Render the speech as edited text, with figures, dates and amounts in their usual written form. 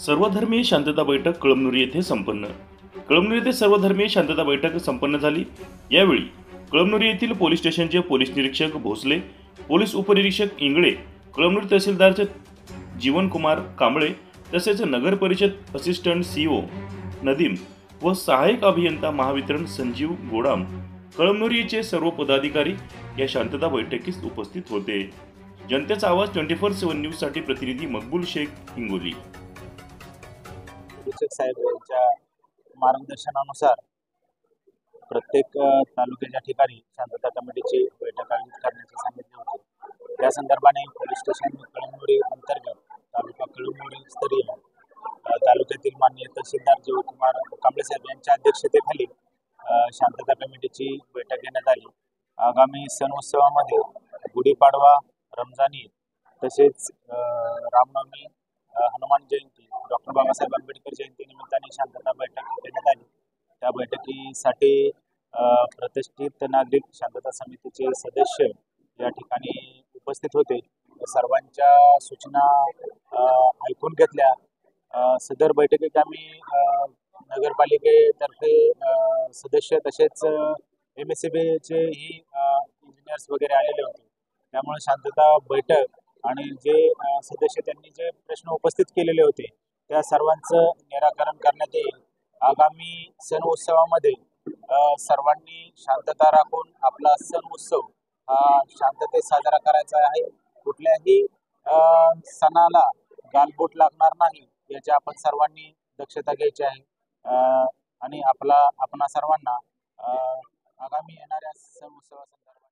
सर्वधर्मीय शांतता बैठक कळमनुरी येथे संपन्न. कळमनुरी येथे सर्वधर्मीय शांतता बैठक संपन्न झाली. यावेळी कळमनुरी येथील पोलीस स्टेशनचे पोलीस निरीक्षक भोसले, पोलीस उपनिरीक्षक इंगळे, कळमनुरी तहसीलदारचे जीवनकुमार कांबळे तसेच नगर परिषद असिस्टंट सीओ नदीम व सहाय्यक अभियंता महावितरण संजीव गोडाम, कळमनुरीचे सर्व पदाधिकारी या शांतता बैठकीस उपस्थित होते. जनतेचा आवाज 24/7 न्यूज साठी प्रतिनिधी मकबूल शेख, हिंगोली. निरीक्षक साहेब यांच्या मार्गदर्शनानुसार प्रत्येक तालुक्याच्या ठिकाणी शांतता कमिटीची बैठक आयोजित करण्याचे सांगितले होते. त्या संदर्भाने पोलीस स्टेशन कळमनुरी अंतर्गत तालुका कळमनुरी स्तरीय तालुक्यातील माननीय तहसीलदार जीवकुमार कांबळे साहेब यांच्या अध्यक्षतेखाली शांतता कमिटीची बैठक घेण्यात आली. आगामी सण उत्सवामध्ये गुढीपाडवा, रमजान ईद तसेच रामनवमी, हनुमान जयंती, डॉक्टर बाबासाहेब आंबेडकर जयंती निमित्ताने शांतता बैठक घेण्यात आली. त्या बैठकीसाठी प्रतिष्ठित नागरिक शांतता समितीचे सदस्य या ठिकाणी उपस्थित होते. सर्वांच्या सूचना ऐकून घेतल्या. सदर बैठकीत आम्ही नगरपालिकेतर्फे सदस्य तसेच MSCBचे इंजिनियर्स वगैरे आलेले होते. त्यामुळे शांतता बैठक आणि जे सदस्य त्यांनी जे प्रश्न उपस्थित केलेले होते त्या सर्वांचं निराकरण करण्यात येईल. आगामी सण उत्सवामध्ये सर्वांनी शांतता राखून आपला सण उत्सव हा शांततेत साजरा करायचा आहे. कुठल्याही सणाला गालबोट लागणार नाही याची आपण सर्वांनी दक्षता घ्यायची आहे. आणि आपणा सर्वांना आगामी येणाऱ्या सण उत्सवासंदर्भात